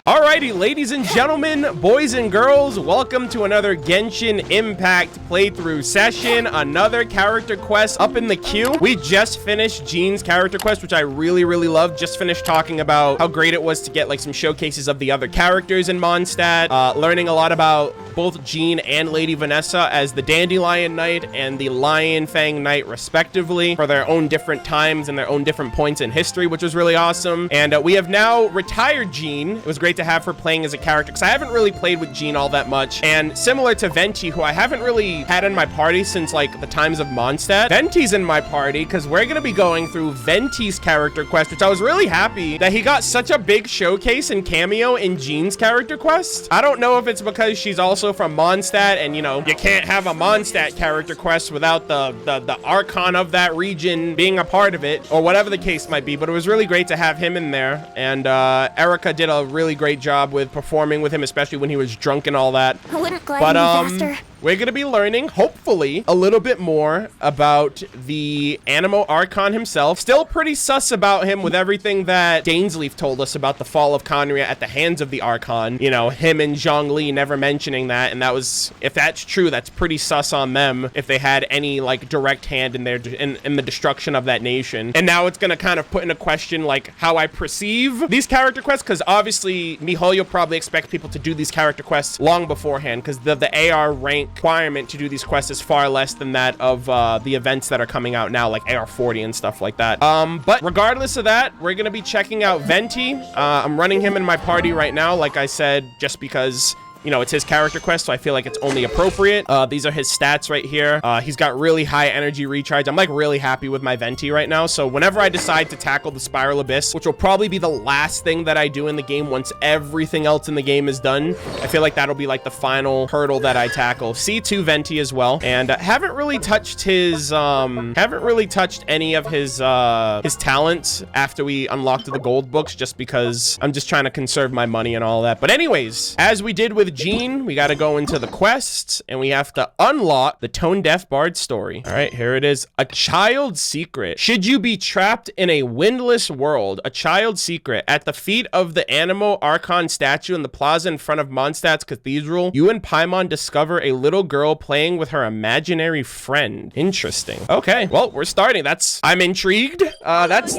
Alrighty, ladies and gentlemen, boys and girls, welcome to another Genshin Impact playthrough session. Another character quest up in the queue. We just finished Jean's character quest, which I really loved. Just finished talking about how great it was to get like some showcases of the other characters in Mondstadt. Learning a lot about both Jean and Lady Vanessa as the Dandelion Knight and the Lion Fang Knight, respectively, for their own different times and their own different points in history, which was really awesome. And we have now retired Jean. It was great to have her playing as a character because I haven't really played with Jean all that much. And similar to Venti, who I haven't really had in my party since like the times of Mondstadt, Venti's in my party because we're going to be going through Venti's character quest, which I was really happy that he got such a big showcase and cameo in Jean's character quest. I don't know if it's because she's also from Mondstadt and, you know, you can't have a Mondstadt character quest without the Archon of that region being a part of it, or whatever the case might be, but it was really great to have him in there. And Erica did a really great job with performing with him, especially when he was drunk and all that. I wouldn't glide any faster. We're going to be learning, hopefully, a little bit more about the Animo Archon himself. Still pretty sus about him with everything that Dainsleif told us about the fall of Conria at the hands of the Archon. You know, him and Zhongli never mentioning that, and that was, if that's true, that's pretty sus on them if they had any, like, direct hand in their in the destruction of that nation. And now it's going to kind of put into question, like, how I perceive these character quests, because obviously, Mihoyo probably expects people to do these character quests long beforehand, because the AR rank requirement to do these quests is far less than that of the events that are coming out now, like AR40 and stuff like that. But regardless of that, we're gonna be checking out Venti. I'm running him in my party right now, like I said, just because, you know, it's his character quest, so I feel like it's only appropriate. These are his stats right here. He's got really high energy recharge. I'm like really happy with my Venti right now. So whenever I decide to tackle the Spiral Abyss, which will probably be the last thing that I do in the game once everything else in the game is done, I feel like that'll be like the final hurdle that I tackle. C2 Venti as well. And haven't really touched his, any of his talents after we unlocked the gold books, just because I'm just trying to conserve my money and all that. But anyways, as we did with Jean, we got to go into the quest and we have to unlock the Tone Deaf Bard story. All right, here it is. A child's secret. Should you be trapped in a windless world, a child's secret, at the feet of the Animo Archon statue in the plaza in front of Mondstadt's cathedral, you and Paimon discover a little girl playing with her imaginary friend. Interesting. Okay, well, we're starting. I'm intrigued. That's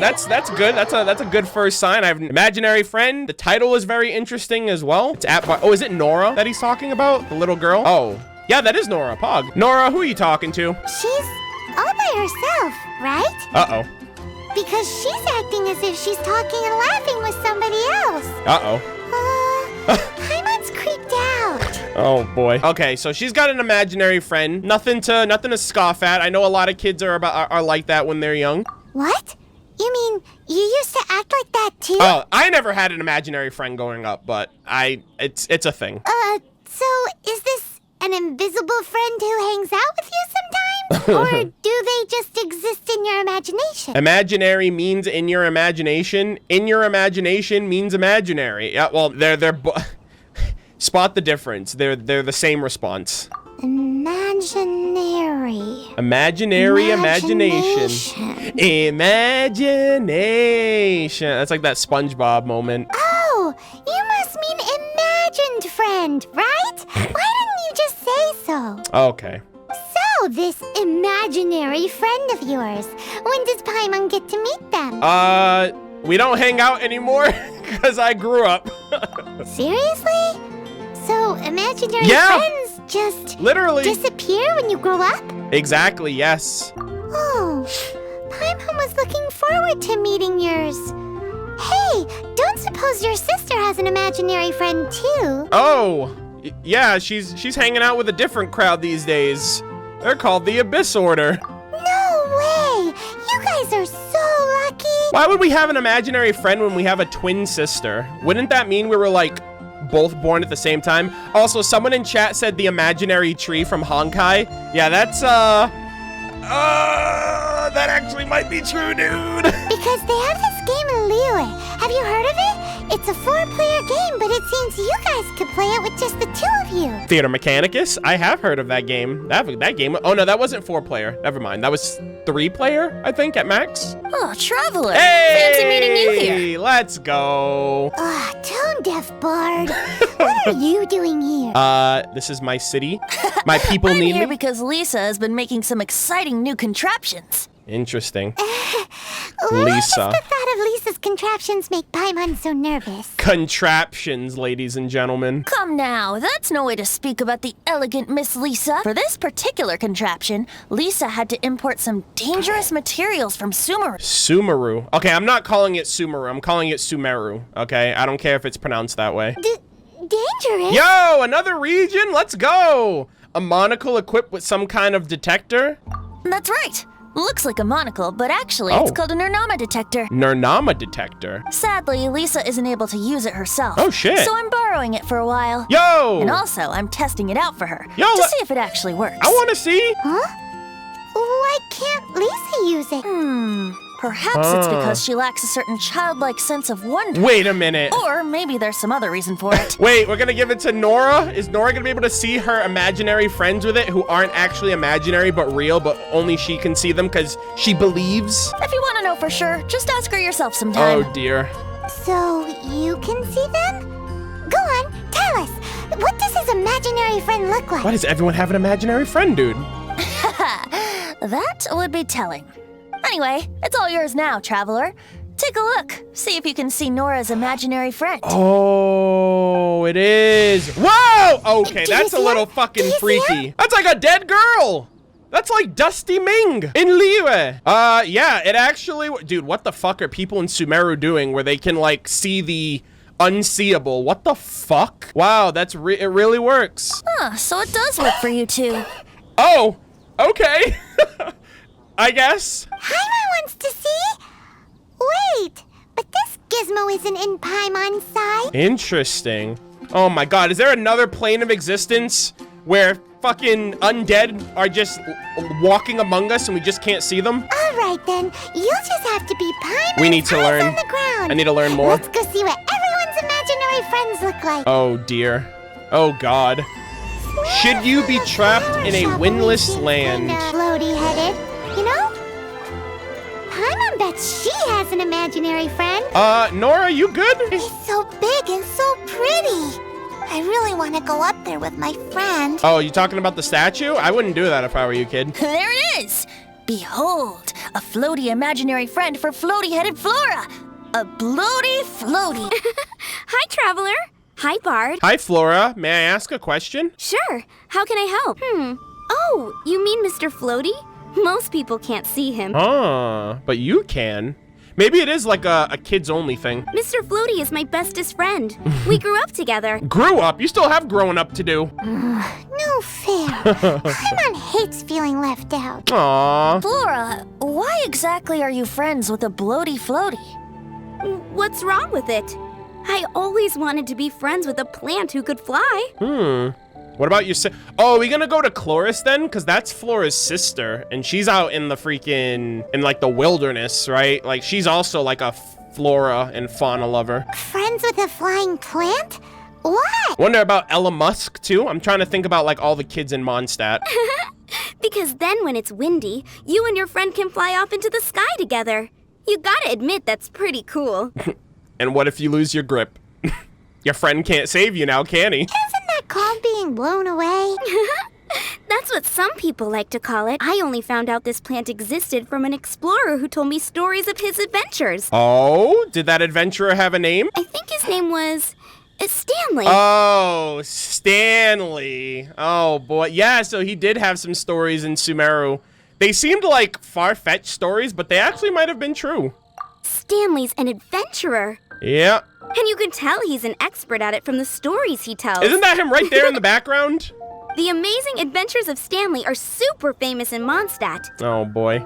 good. That's a good first sign. I have an imaginary friend. The title is very interesting as well. It's at oh, is it Nora that he's talking about? The little girl? Oh, yeah, that is Nora. Pog. Nora, who are you talking to? She's all by herself, right? Uh-oh. Because she's acting as if she's talking and laughing with somebody else. Uh-oh. Paimon's creeped out. Oh boy. Okay, so she's got an imaginary friend. Nothing to scoff at. I know a lot of kids are like that when they're young. What? You mean you used to act like that too? Oh, I never had an imaginary friend growing up, but it's a thing. So is this an invisible friend who hangs out with you sometimes? Or do they just exist in your imagination? Imaginary means in your imagination. In your imagination means imaginary. Yeah, well, they're spot the difference. They're the same response. Imaginary. Imagination. Imagination. That's like that SpongeBob moment. Oh, you must mean imagined friend, right? Why didn't you just say so? Okay. So, this imaginary friend of yours, when does Paimon get to meet them? We don't hang out anymore because I grew up. Seriously? So, imaginary friends just literally disappear when you grow up? Exactly, yes. Oh, Paimon was looking forward to meeting yours. Hey, don't suppose your sister has an imaginary friend too? Oh, yeah, she's hanging out with a different crowd these days. They're called the Abyss Order. No way! You guys are so lucky! Why would we have an imaginary friend when we have a twin sister? Wouldn't that mean we were like both born at the same time? Also, someone in chat said the imaginary tree from Honkai. Yeah, that's that actually might be true, dude. Because they have this game in Liyue. Have you heard of it? It's a 4-player game, but it seems you guys could play it with just the 2 of you. Theater Mechanicus? I have heard of that game. That game. Oh no, that wasn't 4-player. Never mind. That was 3-player, I think, at max. Oh, Traveler. Hey! Fancy meeting you here. Let's go. Tone deaf bard. What are you doing here? This is my city. My people I'm need here me. because Lisa has been making some exciting new contraptions. Interesting. Why does Lisa. the thought of Lisa's contraptions make Paimon so nervous? Contraptions, ladies and gentlemen. Come now, that's no way to speak about the elegant Miss Lisa. For this particular contraption, Lisa had to import some dangerous materials from Sumeru. Sumeru. Okay, I'm not calling it Sumeru. I'm calling it Sumeru. Okay, I don't care if it's pronounced that way. Dangerous? Yo, another region? Let's go. A monocle equipped with some kind of detector? That's right. Looks like a monocle, but actually it's called a Nerna detector. Nerna detector. Sadly, Lisa isn't able to use it herself. Oh, shit. So I'm borrowing it for a while. Yo! And also, I'm testing it out for her Yo, to see if it actually works. I want to see. Huh? Why can't Lisa use it? Perhaps it's because she lacks a certain childlike sense of wonder. Wait a minute. Or maybe there's some other reason for it. Wait, we're gonna give it to Nora? Is Nora gonna be able to see her imaginary friends with it who aren't actually imaginary but real, but only she can see them because she believes? If you want to know for sure, just ask her yourself sometime. Oh dear. So you can see them? Go on, tell us. What does his imaginary friend look like? Why does everyone have an imaginary friend, dude? That would be telling. Anyway, it's all yours now, traveler. Take a look. See if you can see Nora's imaginary friend. Oh, it is. Whoa! Okay, Do you that's a see little him? fucking Do you see freaky. That's like a dead girl. That's like Dusty Ming in Liyue. Yeah, it actually... Dude, what the fuck are people in Sumeru doing where they can, like, see the unseeable? What the fuck? Wow, that's it really works. Huh, so it does work for you too. Oh, okay. I guess. Paimon wants to see? Wait, but this gizmo isn't in Paimon's side. Interesting. Oh my god, is there another plane of existence where fucking undead are just walking among us and we just can't see them? All right then, you'll just have to be Paimon's We need to eyes learn. on the ground. I need to learn more. Let's go see what everyone's imaginary friends look like. Oh dear. Oh god. Should you be trapped in a windless land? Floaty-headed, you know? Paimon bets she has an imaginary friend. Nora, you good? He's so big and so pretty. I really want to go up there with my friend. Oh, you talking about the statue? I wouldn't do that if I were you, kid. There it is! Behold, a floaty imaginary friend for floaty-headed Flora! A bloaty floaty! Hi, Traveler. Hi, Bard. Hi, Flora. May I ask a question? Sure. How can I help? Oh, you mean Mr. Floaty? Most people can't see him. But you can. Maybe it is like a kids-only thing. Mr. Floaty is my bestest friend. We grew up together. Grew up? You still have growing up to do. No fair. Paimon hates feeling left out. Aww. Flora, why exactly are you friends with a bloaty floaty? What's wrong with it? I always wanted to be friends with a plant who could fly. What about your Oh, are we gonna go to Chloris then? Because that's Flora's sister, and she's out in the freaking, in like the wilderness, right? Like she's also like a flora and fauna lover. Friends with a flying plant? What? Wonder about Ella Musk too? I'm trying to think about like all the kids in Mondstadt. Because then when it's windy, you and your friend can fly off into the sky together. You gotta admit that's pretty cool. And what if you lose your grip? Your friend can't save you now, can he? Isn't that called being blown away? That's what some people like to call it. I only found out this plant existed from an explorer who told me stories of his adventures. Oh, did that adventurer have a name? I think his name was Stanley. Oh, Stanley. Oh boy. Yeah, so he did have some stories in Sumeru. They seemed like far-fetched stories, but they actually might have been true. Stanley's an adventurer. Yeah. And you can tell he's an expert at it from the stories he tells. Isn't that him right there in the background? The Amazing Adventures of Stanley are super famous in Mondstadt. Oh boy.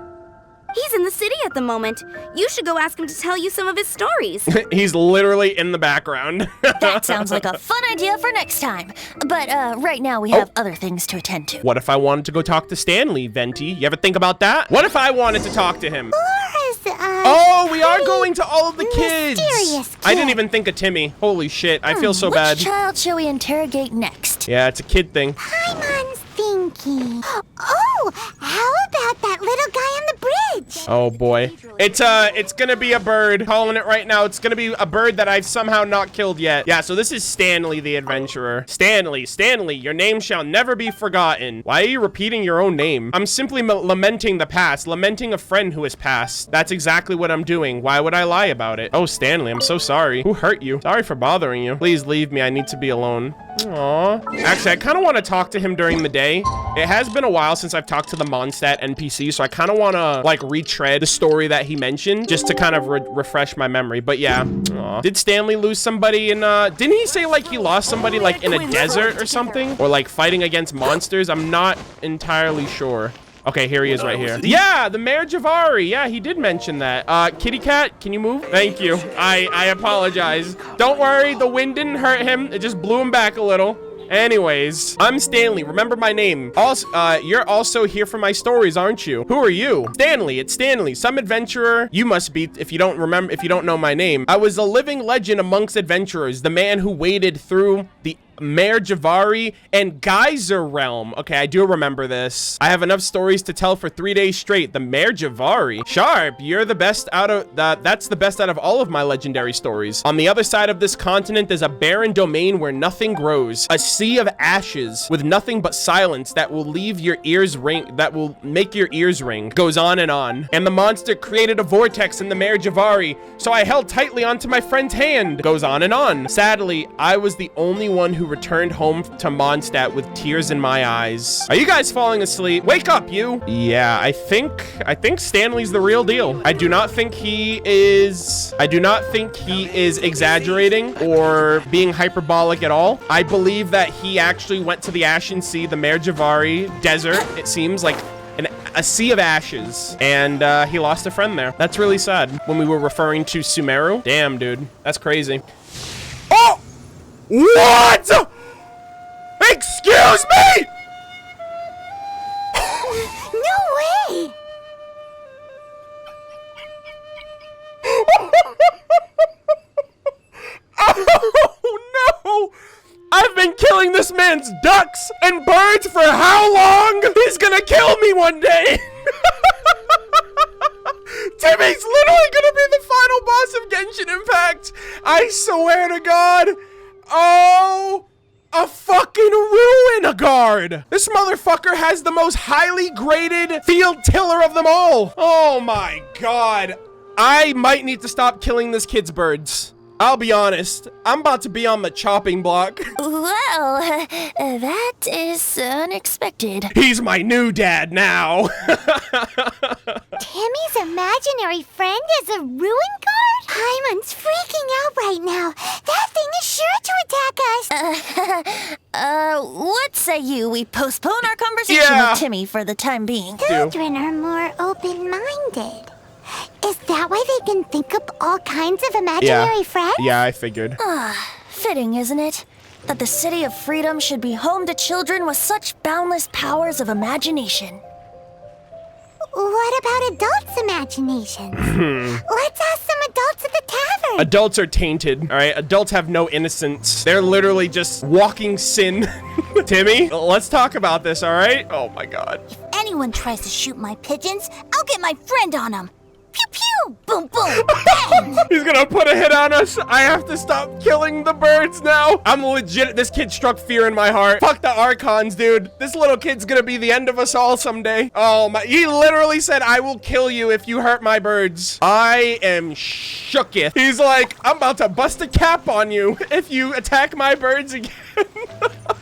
He's in the city at the moment. You should go ask him to tell you some of his stories. He's literally in the background. That sounds like a fun idea for next time. But right now we have other things to attend to. What if I wanted to go talk to Stanley, Venti? You ever think about that? What if I wanted to talk to him? Flora's, Oh, we are going to all of the kids. mysterious I didn't kid. even think of Timmy. Holy shit, I feel so Which bad. child shall we interrogate next? Yeah, it's a kid thing. Paimon's thinking. Oh, how about that little guy on the bridge? Oh boy. It's gonna be a bird. Calling it right now. It's gonna be a bird that I've somehow not killed yet. Yeah, so this is Stanley the adventurer. Stanley, your name shall never be forgotten. Why are you repeating your own name? I'm simply lamenting the past, lamenting a friend who has passed. That's exactly what I'm doing. Why would I lie about it? Oh, Stanley, I'm so sorry. Who hurt you? Sorry for bothering you. Please leave me. I need to be alone. Aww. Actually, I kind of want to talk to him during the day. It has been a while since I've talked to the Mondstadt NPC, so I kind of want to like retread the story that he mentioned just to kind of refresh my memory. But yeah. Aww. Did Stanley lose somebody in didn't he say like he lost somebody like in a desert or something? Or like fighting against monsters? I'm not entirely sure. Okay, here he is right here. Yeah, the Mayor Javari. Yeah, he did mention that. Kitty cat, can you move? Thank you. I apologize. Don't worry, the wind didn't hurt him. It just blew him back a little. Anyways, I'm Stanley. Remember my name. Also, you're also here for my stories, aren't you? Who are you? Stanley. It's Stanley. Some adventurer. You must be if you don't know my name. I was a living legend amongst adventurers, the man who waded through the Mayor Javari and Geyser Realm. Okay, I do remember this. I have enough stories to tell for 3 days straight. The Mayor Javari. Sharp, you're the best out of that's the best out of all of my legendary stories. On the other side of this continent, there's a barren domain where nothing grows. A sea of ashes with nothing but silence that will leave your ears ring, that will make your ears ring. Goes on. And the monster created a vortex in the Mayor Javari, so I held tightly onto my friend's hand. Goes on. Sadly, I was the only one who returned home to Mondstadt with tears in my eyes. Are you guys falling asleep? Wake up, you! Yeah, I think Stanley's the real deal. I do not think he is exaggerating or being hyperbolic at all. I believe that he actually went to the Ashen Sea, the Mayor Javari desert. It seems like a sea of ashes, and he lost a friend there. That's really sad. When we were referring to Sumeru. Damn, dude. That's crazy. Oh! What? Excuse me! No way! Oh no! I've been killing this man's ducks and birds for how long? He's gonna kill me one day! Timmy's literally gonna be the final boss of Genshin Impact! I swear to God! Oh! A fucking ruin guard! This motherfucker has the most highly graded field tiller of them all! Oh my God! I might need to stop killing this kid's birds. I'll be honest, I'm about to be on the chopping block. Well, that is unexpected. He's my new dad now. Timmy's imaginary friend is a ruin guard? Paimon's freaking out right now. That thing is sure to attack us. What say you we postpone our conversation with Timmy for the time being? Children are more open-minded. Is that why they can think up all kinds of imaginary friends? Yeah, I figured. Fitting, isn't it? That the City of Freedom should be home to children with such boundless powers of imagination. What about adults' imaginations? Let's ask some adults at the tavern. Adults are tainted, all right? Adults have no innocence. They're literally just walking sin. Timmy, let's talk about this, all right? Oh my God. If anyone tries to shoot my pigeons, I'll get my friend on them. Pew pew! Boom boom! Bang! He's gonna put a hit on us. I have to stop killing the birds now. I'm legit. This kid struck fear in my heart. Fuck the Archons, dude. This little kid's gonna be the end of us all someday. Oh my. He literally said, I will kill you if you hurt my birds. I am shooketh. He's like, I'm about to bust a cap on you if you attack my birds again.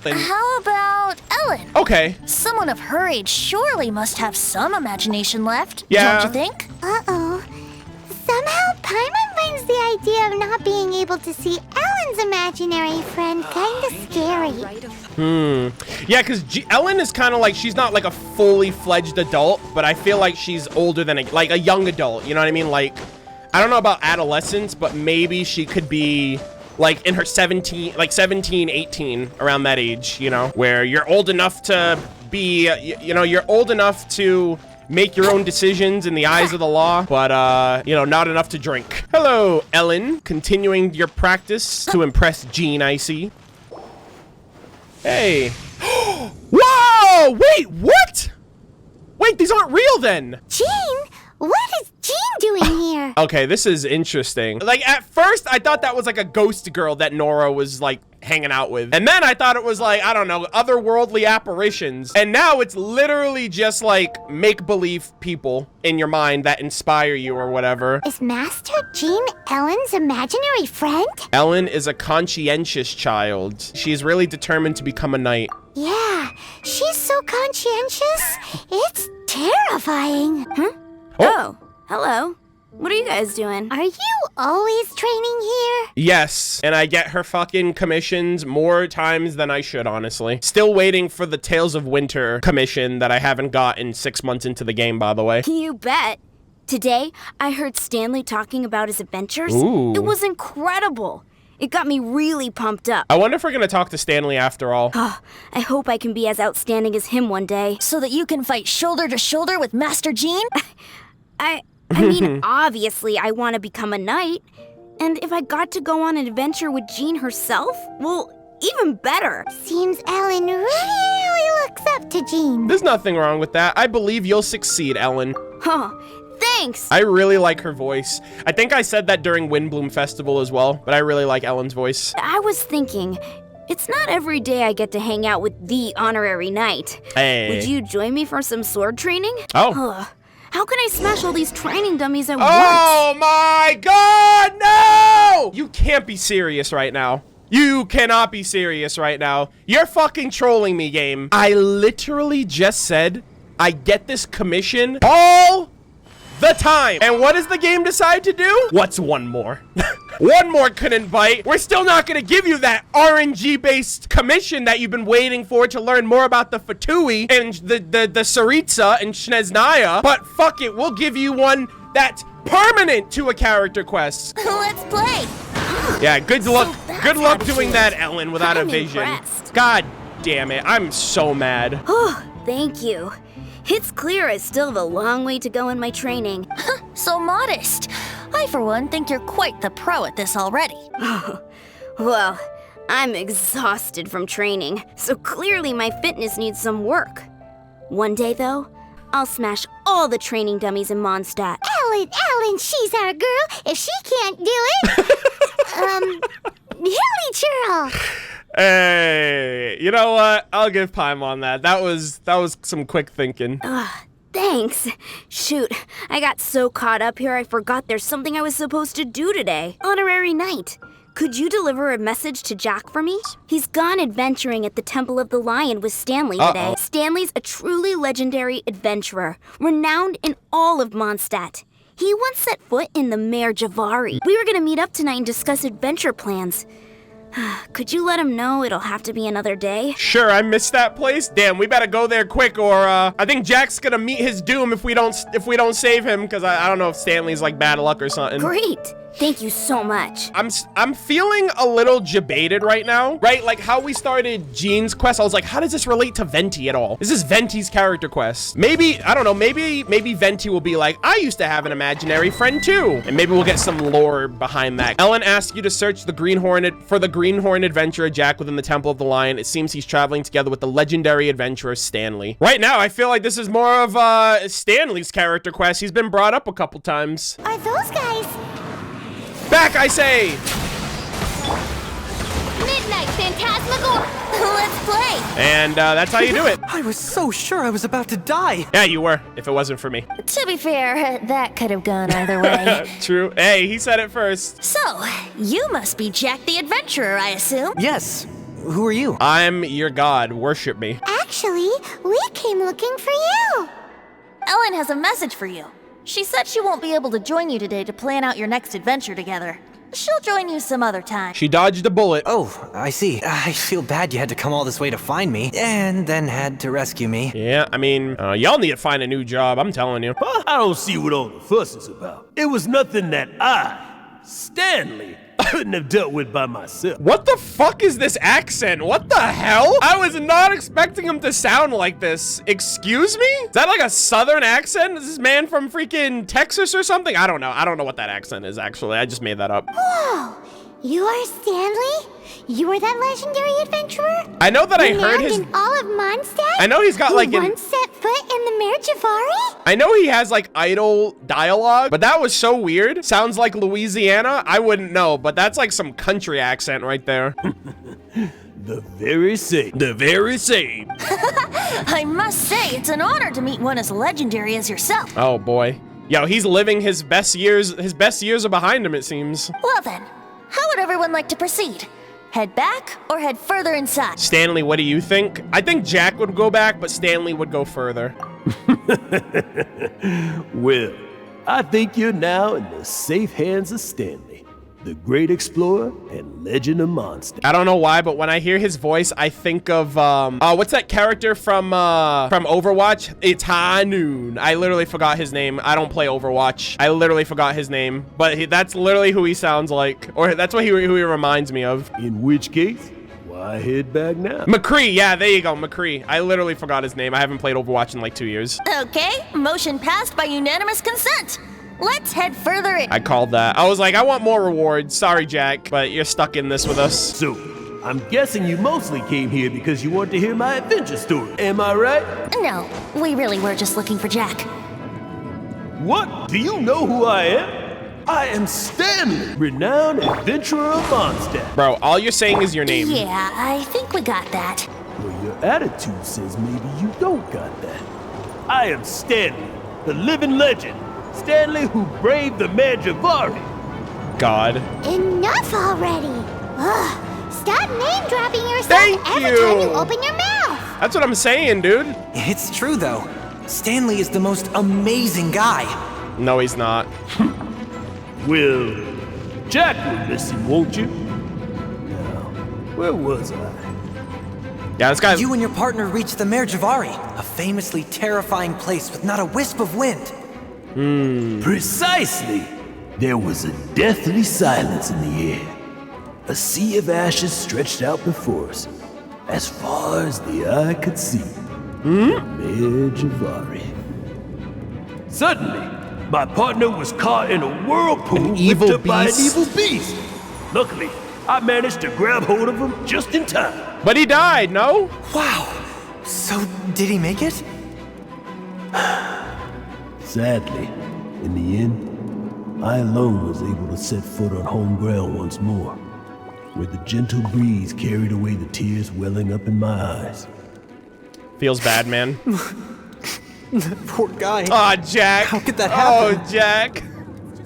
How about Ellen? Okay. Someone of her age surely must have some imagination left. Yeah. Don't you think? Uh-oh. Somehow, Paimon finds the idea of not being able to see Ellen's imaginary friend kind of scary. Yeah, because Ellen is kind of like, she's not like a fully fledged adult, but I feel like she's older than a young adult. You know what I mean? Like, I don't know about adolescence, but maybe she could be like in her 17, 18, around that age, you know, where you're old enough to be, you know, you're old enough to make your own decisions in the eyes of the law, but, you know, not enough to drink. Hello, Ellen. Continuing your practice to impress Jean, I see. Hey. Whoa! Wait, what? Wait, these aren't real then. Jean, What is Jean doing here? Okay, this is interesting. Like, at first, I thought that was like a ghost girl that Nora was like hanging out with. And then I thought it was like, I don't know, otherworldly apparitions. And now it's literally just like make-believe people in your mind that inspire you or whatever. Is Master Jean Ellen's imaginary friend? Ellen is a conscientious child. She's really determined to become a knight. Yeah, she's so conscientious. It's terrifying. Huh? Oh, hello. What are you guys doing? Are you always training here? Yes, and I get her fucking commissions more times than I should, honestly. Still waiting for the Tales of Winter commission that I haven't got in 6 months into the game, by the way. You bet. Today, I heard Stanley talking about his adventures. Ooh. It was incredible. It got me really pumped up. I wonder if we're gonna talk to Stanley after all. I hope I can be as outstanding as him one day. So that you can fight shoulder to shoulder with Master Jean? I mean, obviously, I want to become a knight. And if I got to go on an adventure with Jean herself, well, even better. Seems Ellen really looks up to Jean. There's nothing wrong with that. I believe you'll succeed, Ellen. Huh. Thanks. I really like her voice. I think I said that during Windbloom Festival as well, but I really like Ellen's voice. I was thinking, it's not every day I get to hang out with the honorary knight. Hey. Would you join me for some sword training? Oh. How can I smash all these training dummies at once? Oh my God, no! You can't be serious right now. You cannot be serious right now. You're fucking trolling me, game. I literally just said I get this commission all the time. And what does the game decide to do? What's one more? One more couldn't bite. We're still not gonna give you that RNG-based commission that you've been waiting for to learn more about the Fatui and the Saritsa and Shneznaya. But fuck it, we'll give you one that's permanent to a character quest. Let's play. Yeah, good luck. that's Good how luck to doing do that, it. Ellen, without a I'm vision. impressed. God damn it, I'm so mad. Oh, thank you. It's clear I still have a long way to go in my training. So modest. I, for one, think you're quite the pro at this already. Well, I'm exhausted from training, so clearly my fitness needs some work. One day, though, I'll smash all the training dummies in Mondstadt. Ellen, she's our girl. If she can't do it, Hilly Churl. Hey, you know what? I'll give Pime on that. That was some quick thinking. Thanks. Shoot, I got so caught up here I forgot there's something I was supposed to do today. Honorary Knight. Could you deliver a message to Jack for me? He's gone adventuring at the Temple of the Lion with Stanley today. Stanley's a truly legendary adventurer, renowned in all of Mondstadt. He once set foot in the Mare Javari. We were gonna meet up tonight and discuss adventure plans. Could you let him know it'll have to be another day? Sure, I missed that place. Damn, we better go there quick, or I think Jack's gonna meet his doom if we don't save him, because I don't know if Stanley's like bad luck or something. Great. Thank you so much. I'm feeling a little jebaited right now, right? Like how we started Jean's quest, I was like, how does this relate to Venti at all? This is Venti's character quest. Maybe, I don't know, maybe Venti will be like, I used to have an imaginary friend too. And maybe we'll get some lore behind that. Ellen asked you to search the for the Greenhorn adventurer Jack within the Temple of the Lion. It seems he's traveling together with the legendary adventurer Stanley. Right now, I feel like this is more of Stanley's character quest. He's been brought up a couple times. Are those guys? Back, I say! Midnight Phantasmagor! Let's play. And that's how you do it. I was so sure I was about to die. Yeah, you were, if it wasn't for me. To be fair, that could have gone either way. True. Hey, he said it first. So, you must be Jack the Adventurer, I assume? Yes. Who are you? I'm your god. Worship me. Actually, we came looking for you. Ellen has a message for you. She said she won't be able to join you today to plan out your next adventure together. She'll join you some other time. She dodged a bullet. Oh, I see. I feel bad you had to come all this way to find me, and then had to rescue me. Yeah, I mean, y'all need to find a new job, I'm telling you. I don't see what all the fuss is about. It was nothing that Stanley, couldn't have dealt with by myself. What the fuck is this accent? What the hell? I was not expecting him to sound like this. Excuse me? Is that like a southern accent? Is this man from freaking Texas or something? I don't know what that accent is, actually. I just made that up. Whoa, you are Stanley? You were that legendary adventurer? I know that I heard Renowned his... in all of Mondstadt? I know he's got Who like an... once set foot in the Mare Javari? I know he has like idle dialogue, but that was so weird. Sounds like Louisiana. I wouldn't know, but that's like some country accent right there. The very same. The very same. I must say, it's an honor to meet one as legendary as yourself. Oh boy. Yo, he's living his best years. His best years are behind him, it seems. Well then, how would everyone like to proceed? Head back or head further inside? Stanley, what do you think? I think Jack would go back, but Stanley would go further. Well, I think you're now in the safe hands of Stanley, the great explorer and legend of Mondstadt. I don't know why, but when I hear his voice, I think of what's that character from Overwatch? It's High Noon. I literally forgot his name. I don't play Overwatch. I literally forgot his name, but that's literally who he sounds like, or that's what who he reminds me of. In which case, why head back now? McCree, yeah, there you go, McCree. I literally forgot his name. I haven't played Overwatch in like 2 years. Okay, motion passed by unanimous consent. Let's head further in. I called that. I was like, I want more rewards. Sorry, Jack, but you're stuck in this with us. So, I'm guessing you mostly came here because you want to hear my adventure story. Am I right? No, we really were just looking for Jack. What? Do you know who I am? I am Stanley, renowned adventurer of Mondstadt. Bro, all you're saying is your name. Yeah, I think we got that. Well, your attitude says maybe you don't got that. I am Stanley, the living legend. Stanley who braved the Mare Javari. God. Enough already. Ugh, stop name-dropping yourself Thank every you. time you open your mouth. That's what I'm saying, dude. It's true, though. Stanley is the most amazing guy. No, he's not. Well, Jack will listen, won't you? Now, where was I? Yeah, this guy... You and your partner reached the Mare Javari, a famously terrifying place with not a wisp of wind. Precisely! There was a deathly silence in the air. A sea of ashes stretched out before us, as far as the eye could see. Mare Javari. Suddenly, my partner was caught in a whirlpool An evil whipped up by an beast? evil beast. Luckily, I managed to grab hold of him just in time. But he died, no? Wow. So, did he make it? Sadly, in the end, I alone was able to set foot on home ground once more, where the gentle breeze carried away the tears welling up in my eyes. Feels bad, man. Poor guy. Aw, Jack. How could that happen? Oh, Jack.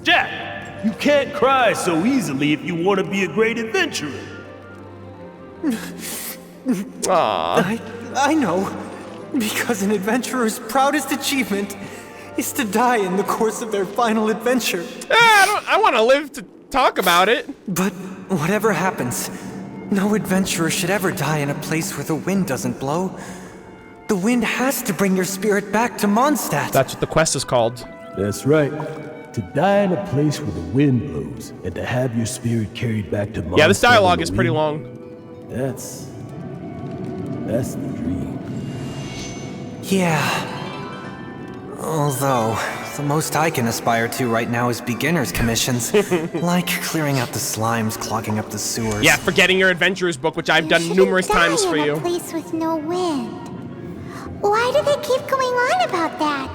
Jack, you can't cry so easily if you want to be a great adventurer. Aw. I know. Because an adventurer's proudest achievement is to die in the course of their final adventure. I want to live to talk about it. But whatever happens, no adventurer should ever die in a place where the wind doesn't blow. The wind has to bring your spirit back to Mondstadt. That's what the quest is called. That's right. To die in a place where the wind blows and to have your spirit carried back to Mondstadt. Yeah, this dialogue is in the pretty wind, long. That's the dream. Yeah. Although, the most I can aspire to right now is beginner's commissions. Like clearing out the slimes, clogging up the sewers. Yeah, forgetting your adventurer's book, which I've You done shouldn't numerous die times for in you. a place with no wind. Why do they keep going on about that?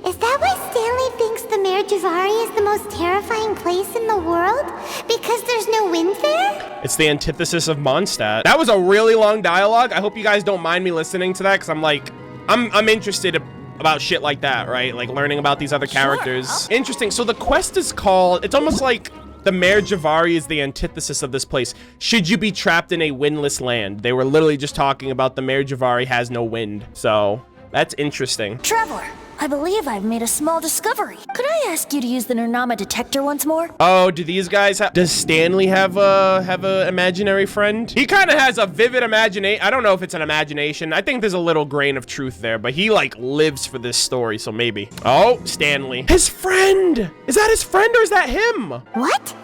Is that why Stanley thinks the Mare Javari is the most terrifying place in the world? Because there's no wind there? It's the antithesis of Mondstadt. That was a really long dialogue. I hope you guys don't mind me listening to that, because I'm like, I'm interested about shit like that, right? Like learning about these other characters. Interesting. So the quest is called, it's almost like the Mare Javari is the antithesis of this place. Should you be trapped in a windless land? They were literally just talking about the Mare Javari has no wind. So that's interesting. Traveler, I believe I've made a small discovery. Could I ask you to use the Nerna detector once more? Oh, do these guys have... Does Stanley have a imaginary friend? He kind of has a vivid imagination. I don't know if it's an imagination. I think there's a little grain of truth there, but he, like, lives for this story, so maybe. Oh, Stanley. His friend! Is that his friend or is that him? What?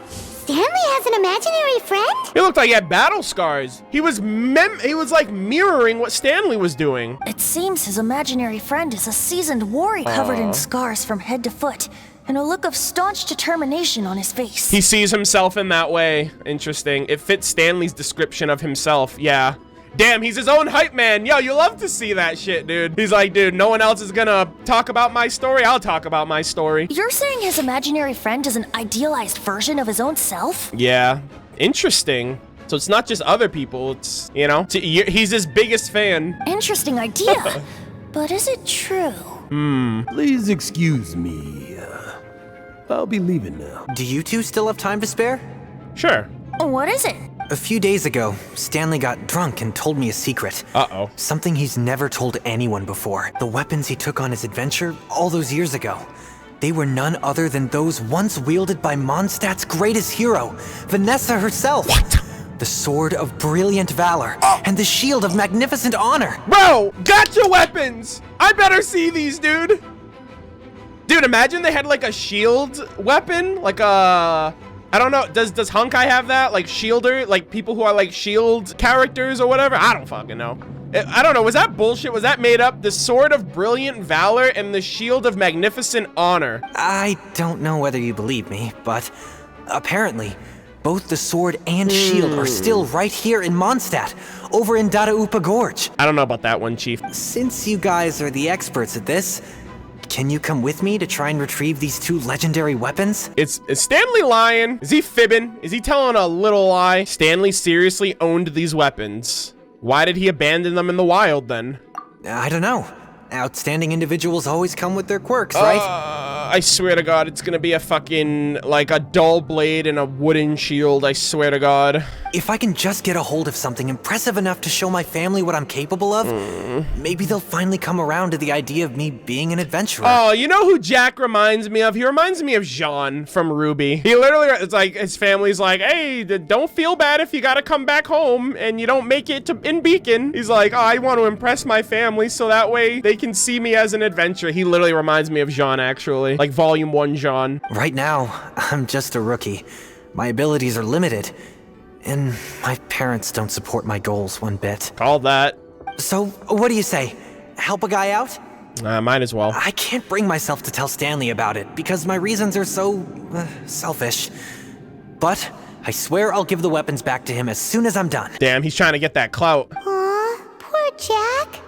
Stanley has an imaginary friend? He looked like he had battle scars. He was like mirroring what Stanley was doing. It seems his imaginary friend is a seasoned warrior covered in scars from head to foot and a look of staunch determination on his face. He sees himself in that way. Interesting. It fits Stanley's description of himself. Yeah. Damn, he's his own hype man. Yo, you love to see that shit, dude. He's like, dude, no one else is gonna talk about my story. I'll talk about my story. You're saying his imaginary friend is an idealized version of his own self? Yeah. Interesting. So it's not just other people. It's, you know, he's his biggest fan. Interesting idea. But is it true? Please excuse me. I'll be leaving now. Do you two still have time to spare? Sure. What is it? A few days ago, Stanley got drunk and told me a secret. Uh-oh. Something he's never told anyone before. The weapons he took on his adventure all those years ago. They were none other than those once wielded by Mondstadt's greatest hero, Vanessa herself. What? The Sword of Brilliant Valor and the Shield of Magnificent Honor. Bro, gotcha weapons! I better see these, dude. Dude, imagine they had like a shield weapon, like a... I don't know, does Honkai have that? Like shielder, like people who are like shield characters or whatever? I don't fucking know. I don't know, was that bullshit? Was that made up? The Sword of Brilliant Valor and the Shield of Magnificent Honor. I don't know whether you believe me, but apparently, both the sword and shield are still right here in Mondstadt, over in Dadaupa Gorge. I don't know about that one, Chief. Since you guys are the experts at this, can you come with me to try and retrieve these two legendary weapons? Is Stanley lying? Is he fibbing? Is he telling a little lie? Stanley seriously owned these weapons. Why did he abandon them in the wild then? I don't know. Outstanding individuals always come with their quirks, right? I swear to God, it's gonna be a fucking, like a dull blade and a wooden shield, I swear to God. If I can just get a hold of something impressive enough to show my family what I'm capable of, maybe they'll finally come around to the idea of me being an adventurer. Oh, you know who Jack reminds me of? He reminds me of Jean from Ruby. He literally, it's like, his family's like, hey, don't feel bad if you gotta come back home and you don't make it in Beacon. He's like, oh, I want to impress my family so that way they can see me as an adventurer. He literally reminds me of Jean, actually. Like Volume 1 Jean. Right now, I'm just a rookie. My abilities are limited, and my parents don't support my goals one bit. Call that. So, what do you say? Help a guy out? Might as well. I can't bring myself to tell Stanley about it, because my reasons are so, selfish. But I swear I'll give the weapons back to him as soon as I'm done. Damn, he's trying to get that clout. Aw, poor Jack.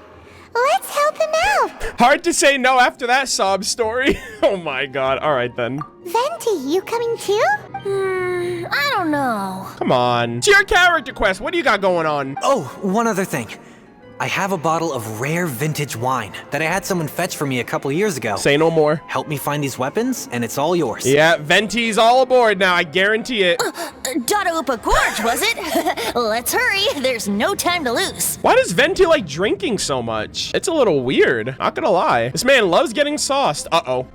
Let's help him out. Hard to say no after that sob story. Oh my God. All right then. Venti, you coming too? I don't know. Come on. It's your character quest. What do you got going on? Oh, one other thing. I have a bottle of rare vintage wine that I had someone fetch for me a couple years ago. Say no more. Help me find these weapons, and it's all yours. Yeah, Venti's all aboard now. I guarantee it. Dadaupa Gorge, was it? Let's hurry. There's no time to lose. Why does Venti like drinking so much? It's a little weird. Not gonna lie. This man loves getting sauced. Uh-oh.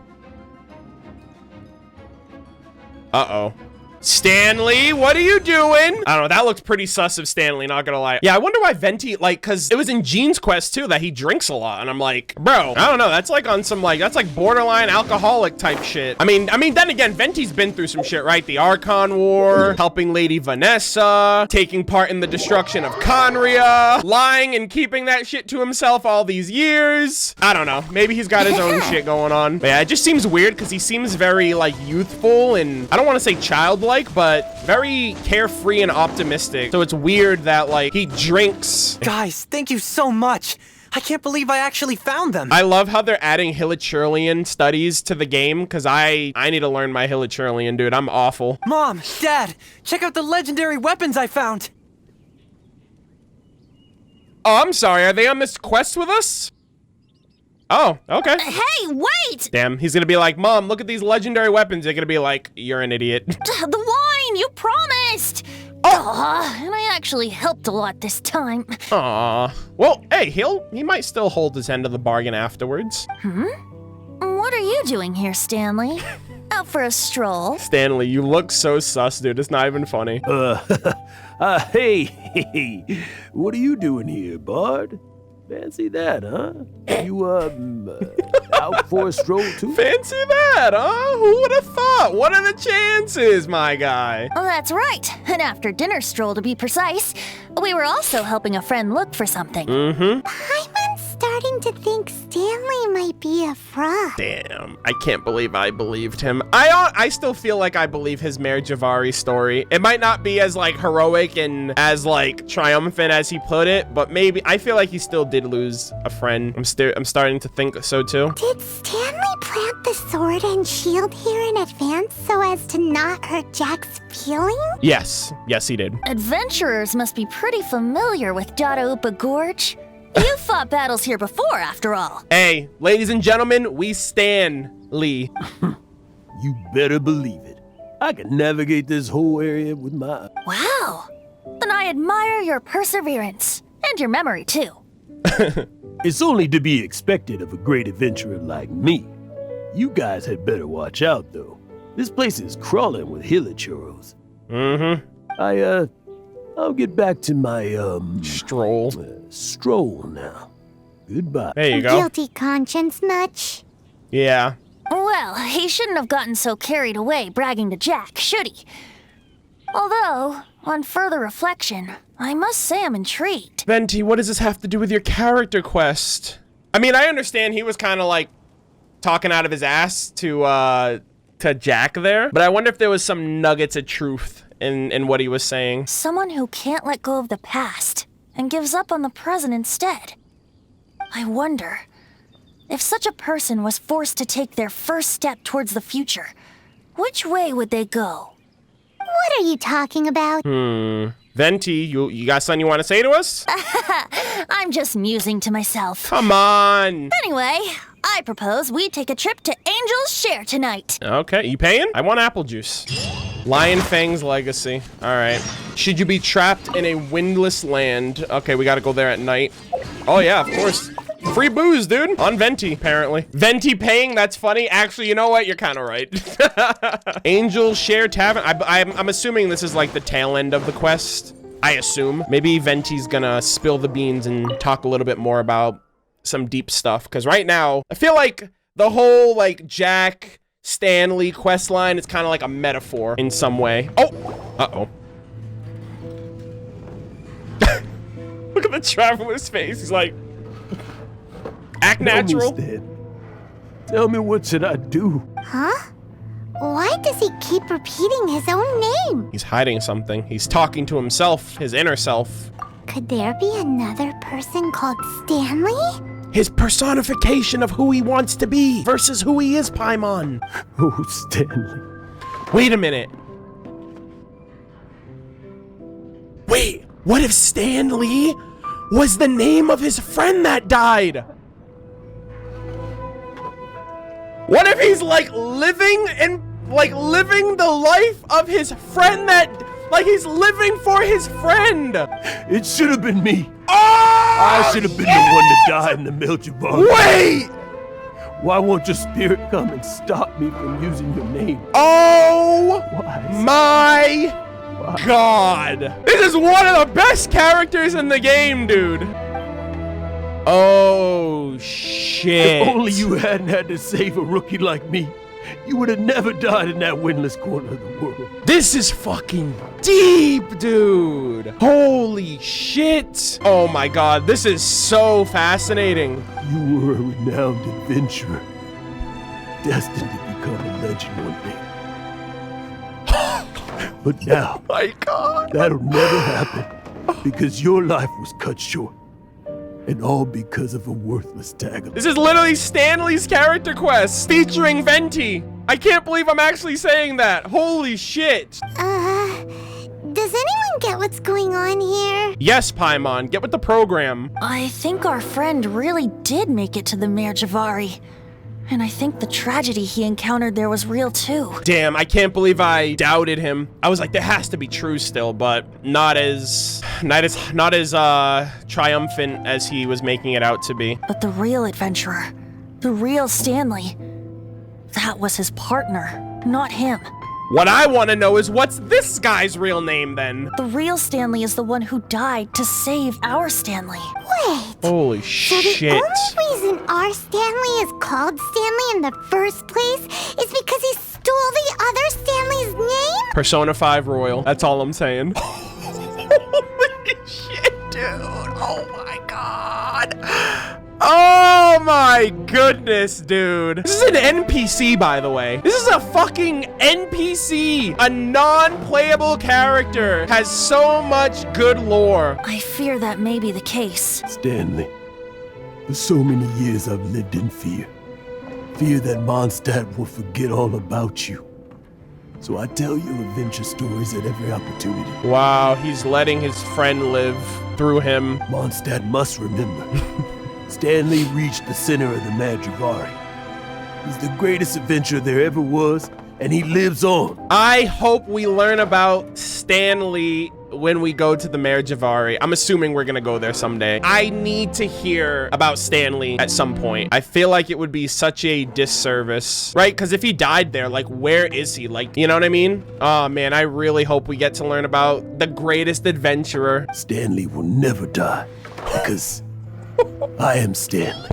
Uh-oh. Stanley, what are you doing? I don't know, that looks pretty sus of Stanley, not gonna lie. Yeah, I wonder why Venti, like, cause it was in Gene's quest too that he drinks a lot, and I'm like, bro, I don't know, that's like on some like, that's like borderline alcoholic type shit. I mean, then again, Venti's been through some shit, right? The Archon War, helping Lady Vanessa, taking part in the destruction of Conria, lying and keeping that shit to himself all these years. I don't know, maybe he's got his own shit going on. But yeah, it just seems weird because he seems very like youthful and I don't want to say childlike, but very carefree and optimistic. So it's weird that like he drinks. Guys, thank you so much. I can't believe I actually found them. I love how they're adding Hilichurlian studies to the game because I need to learn my Hilichurlian, dude. I'm awful. Mom, Dad, check out the legendary weapons I found. Oh, I'm sorry. Are they on this quest with us? Oh, okay. Hey, wait! Damn, he's gonna be like, Mom, look at these legendary weapons. They're gonna be like, you're an idiot. The wine, you promised! Oh, and I actually helped a lot this time. Aw. Well, hey, he might still hold his end of the bargain afterwards. What are you doing here, Stanley? Out for a stroll? Stanley, you look so sus, dude. It's not even funny. Hey, what are you doing here, bud? Fancy that, huh? You, out for a stroll, too? Fancy that, huh? Who would have thought? What are the chances, my guy? Oh, that's right. An after-dinner stroll, to be precise. We were also helping a friend look for something. Paimon's starting starting to think Stanley might be a fraud. Damn, I can't believe I believed him. I still feel like I believe his Mayor Javari story. It might not be as like heroic and as like triumphant as he put it, but maybe I feel like he still did lose a friend. I'm starting to think so too. Did Stanley plant the sword and shield here in advance so as to not hurt Jack's feelings? Yes, he did. Adventurers must be pretty familiar with Dadaupa Gorge. You fought battles here before, after all. Hey, ladies and gentlemen, we stan Lee. You better believe it. I can navigate this whole area with my... Wow. Then I admire your perseverance. And your memory, too. It's only to be expected of a great adventurer like me. You guys had better watch out, though. This place is crawling with hilichurros. Mm-hmm. I'll get back to my, Stroll. Stroll now. Goodbye. There you go. Guilty conscience much? Yeah. Well, he shouldn't have gotten so carried away bragging to Jack, should he? Although, on further reflection, I must say I'm intrigued. Venti, what does this have to do with your character quest? I mean, I understand he was kind of like talking out of his ass to Jack there, but I wonder if there was some nuggets of truth in what he was saying. Someone who can't let go of the past and gives up on the present instead. I wonder, if such a person was forced to take their first step towards the future, which way would they go? What are you talking about? Venti, you got something you want to say to us? I'm just musing to myself. Come on. Anyway, I propose we take a trip to Angel's Share tonight. Okay, you paying? I want apple juice. Lion Fang's legacy. All right. Should you be trapped in a windless land? Okay, we got to go there at night. Oh yeah, of course. Free booze, dude. On Venti, apparently. Venti paying? That's funny. Actually, you know what? You're kind of right. Angel Share Tavern. I'm assuming this is like the tail end of the quest. I assume. Maybe Venti's gonna spill the beans and talk a little bit more about some deep stuff. Because right now, I feel like the whole like Jack, Stanley quest line is kind of like a metaphor in some way. Oh! Uh-oh. Look at the traveler's face. He's like... Act natural. Tell me, what should I do? Huh? Why does he keep repeating his own name? He's hiding something. He's talking to himself, his inner self. Could there be another person called Stanley? His personification of who he wants to be versus who he is, Paimon. Oh, Stanley. Wait a minute. Wait, what if Stanley was the name of his friend that died? What if he's like living the life of his friend that, like he's living for his friend? It should have been me. Oh! I should have been the one to die in the Milchibone. Wait! Why won't your spirit come and stop me from using your name? Oh Why? my God. This is one of the best characters in the game, dude. Oh, shit. If only you hadn't had to save a rookie like me, you would have never died in that windless corner of the world. This is fucking deep, dude. Holy shit. Oh my God, this is so fascinating. You were a renowned adventurer, destined to become a legend one day. But now, My God. that'll never happen, because your life was cut short. And all because of a worthless tag. This is literally Stanley's character quest featuring Venti. I can't believe I'm actually saying that. Holy shit. Does anyone get what's going on here? Yes, Paimon, get with the program. I think our friend really did make it to the Mayor Javari. And I think the tragedy he encountered there was real too. Damn, I can't believe I doubted him. I was like, there has to be true still, but not as triumphant as he was making it out to be. But the real adventurer, the real Stanley, that was his partner, not him. What I want to know is what's this guy's real name then? The real Stanley is the one who died to save our Stanley. Wait. Holy So shit. the only reason our Stanley is called Stanley in the first place is because he stole the other Stanley's name? Persona 5 Royal. That's all I'm saying. Holy shit, dude. Oh my God. Oh my goodness, dude. This is an NPC, by the way. This is a fucking NPC. A non-playable character has so much good lore. I fear that may be the case. Stanley, for so many years I've lived in fear. Fear that Mondstadt will forget all about you. So I tell you adventure stories at every opportunity. Wow, he's letting his friend live through him. Mondstadt must remember. Stanley reached the center of the Magivari. He's the greatest adventurer there ever was, and he lives on. I hope we learn about Stanley when we go to the Magivari. I'm assuming we're gonna go there someday. I need to hear about Stanley at some point. I feel like it would be such a disservice, right? Because if he died there, like, where is he? Like, you know what I mean? Oh man, I really hope we get to learn about the greatest adventurer. Stanley will never die, because I am Stanley.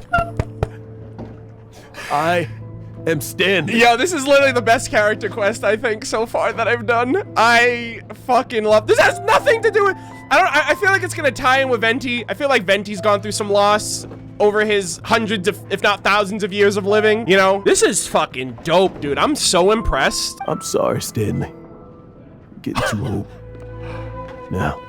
I am Stanley. Yo, this is literally the best character quest I think so far that I've done. I fucking love this. Has nothing to do with I feel like it's gonna tie in with Venti. I feel like Venti's gone through some loss over his hundreds of, if not thousands of years of living, you know? This is fucking dope, dude. I'm so impressed. I'm sorry, Stanley. I'm getting too old. Now,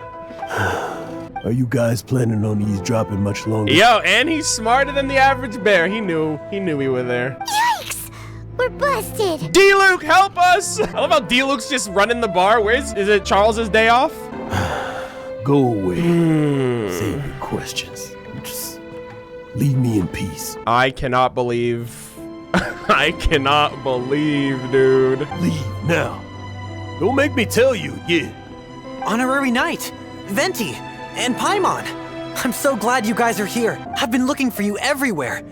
are you guys planning on eavesdropping much longer? Yo, and he's smarter than the average bear. He knew we were there. Yikes! We're busted. D-Luke, help us! I love how D-Luke's just running the bar. Is it Charles's day off? Go away. Save your questions. Just leave me in peace. I cannot believe, dude. Leave now. Don't make me tell you again. Honorary Knight, Venti, and Paimon. I'm so glad you guys are here. I've been looking for you everywhere.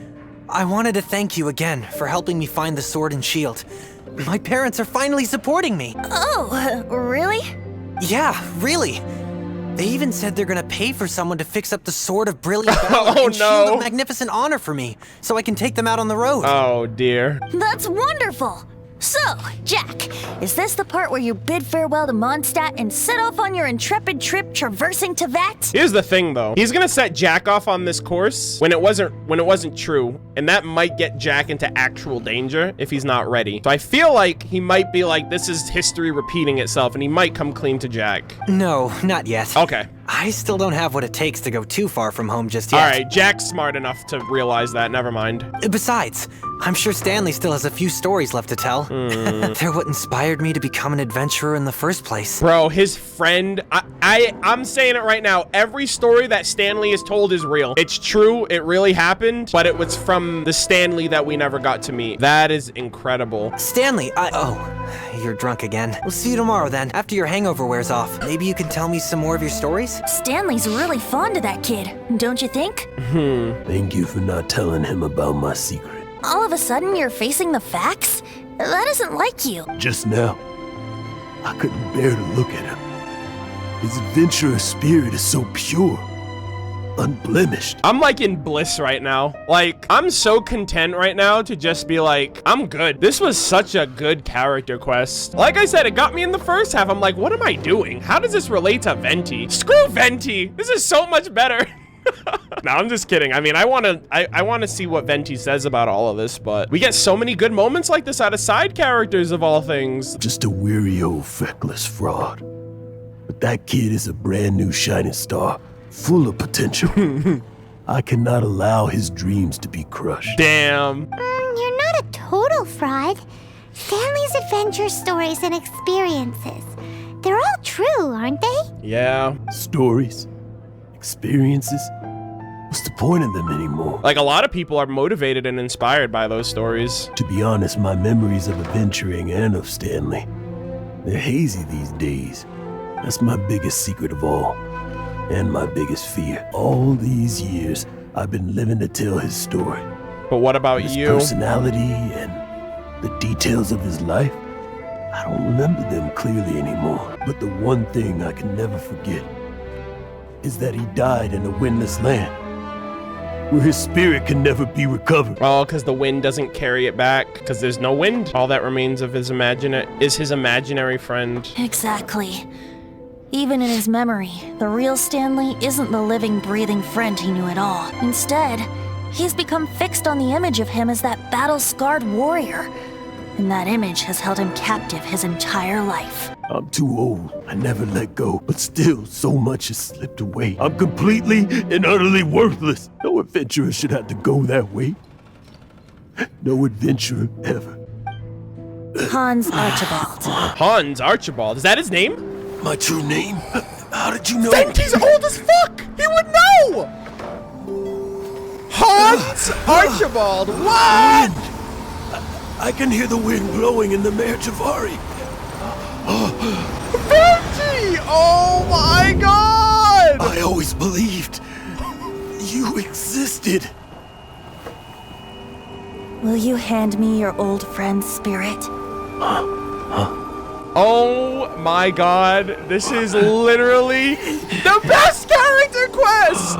I wanted to thank you again for helping me find the sword and shield. My parents are finally supporting me. Oh, really? Yeah, really. They even said they're gonna pay for someone to fix up the Sword of Brilliant Valor Oh, and Shield no. of Magnificent Honor for me, so I can take them out on the road. Oh, dear. That's wonderful! So, Jack, is this the part where you bid farewell to Mondstadt and set off on your intrepid trip traversing Teyvat? Here's the thing, though. He's gonna set Jack off on this course when it wasn't true, and that might get Jack into actual danger if he's not ready. So I feel like he might be like, this is history repeating itself, and he might come clean to Jack. No, not yet. Okay. I still don't have what it takes to go too far from home just yet. All right, Jack's smart enough to realize that. Never mind. Besides, I'm sure Stanley still has a few stories left to tell. They're what inspired me to become an adventurer in the first place. Bro, his friend, I'm saying it right now. Every story that Stanley has told is real. It's true, it really happened, but it was from the Stanley that we never got to meet. That is incredible. Stanley, you're drunk again. We'll see you tomorrow then, after your hangover wears off. Maybe you can tell me some more of your stories? Stanley's really fond of that kid, don't you think? Thank you for not telling him about my secret. All of a sudden, you're facing the facts? That isn't like you. Just now, I couldn't bear to look at him. His adventurous spirit is so pure, unblemished. I'm like in bliss right now. Like, I'm so content right now to just be like, I'm good. This was such a good character quest. Like I said, it got me in the first half. I'm like, what am I doing? How does this relate to Venti? Screw Venti. This is so much better. No, I'm just kidding. I mean, I want to see what Venti says about all of this, but we get so many good moments like this out of side characters of all things. Just a weary old feckless fraud. But that kid is a brand new shining star, full of potential. I cannot allow his dreams to be crushed. Damn. You're not a total fraud. Stanley's adventure stories and experiences. They're all true, aren't they? Yeah. Stories? Experiences? What's the point of them anymore? Like, a lot of people are motivated and inspired by those stories. To be honest, my memories of adventuring and of Stanley, they're hazy these days. That's my biggest secret of all, and my biggest fear. All these years, I've been living to tell his story. But what about His you? personality and the details of his life, I don't remember them clearly anymore. But the one thing I can never forget is that he died in a windless land, where his spirit can never be recovered. Oh, because the wind doesn't carry it back, because there's no wind. All that remains of his imaginary friend. Exactly. Even in his memory, the real Stanley isn't the living, breathing friend he knew at all. Instead, He's become fixed on the image of him as that battle-scarred warrior. And that image has held him captive his entire life. I'm too old. I never let go, but still, so much has slipped away. I'm completely and utterly worthless. No adventurer should have to go that way. No adventurer ever. Hans Archibald. Hans Archibald, is that his name? My true name? How did you know? Venti's old as fuck! He would know! Hans Archibald, what? I can hear the wind blowing in the Mare Javari. Venti! Oh my god! I always believed you existed. Will you hand me your old friend's spirit? Oh my god, this is literally the best character quest!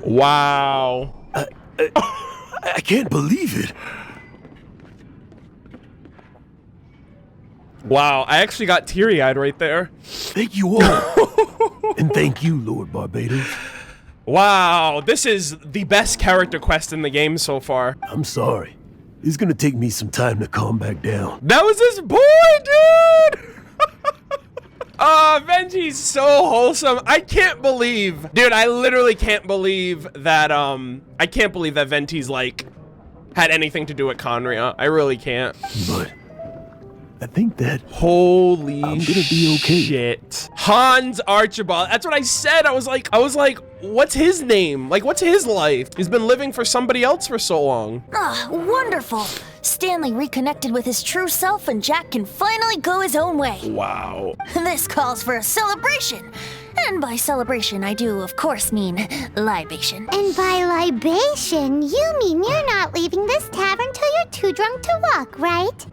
Wow. I can't believe it. Wow, I actually got teary-eyed right there. Thank you all. And thank you, Lord Barbados. Wow, this is the best character quest in the game so far. I'm sorry. It's gonna take me some time to calm back down. That was his boy, dude! Venti's so wholesome. I can't believe, dude, I literally can't believe that, I can't believe that Venti's, like, had anything to do with Conria. I really can't. But I think that Holy I'm gonna be okay. shit. Hans Archibald. That's what I said. I was like, what's his name? Like, what's his life? He's been living for somebody else for so long. Ah, wonderful. Stanley reconnected with his true self and Jack can finally go his own way. Wow. This calls for a celebration. And by celebration, I do, of course, mean libation. And by libation, you mean you're not leaving this tavern till you're too drunk to walk, right?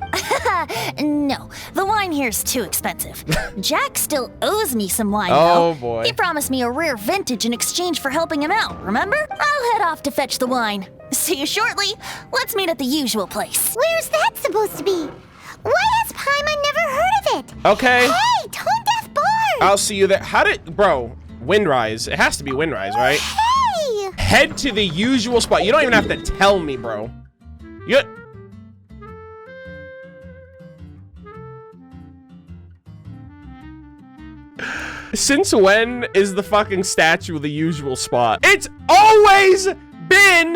No, the wine here's too expensive. Jack still owes me some wine, Oh, though. boy. He promised me a rare vintage in exchange for helping him out, remember? I'll head off to fetch the wine. See you shortly. Let's meet at the usual place. Where's that supposed to be? Why has Paimon never heard of it? Okay. Hey, Tone Deaf Bard! I'll see you there. How did, bro, Windrise. It has to be Windrise, right? Hey! Head to the usual spot. You don't even have to tell me, bro. You... Since when is the fucking statue the usual spot? It's always been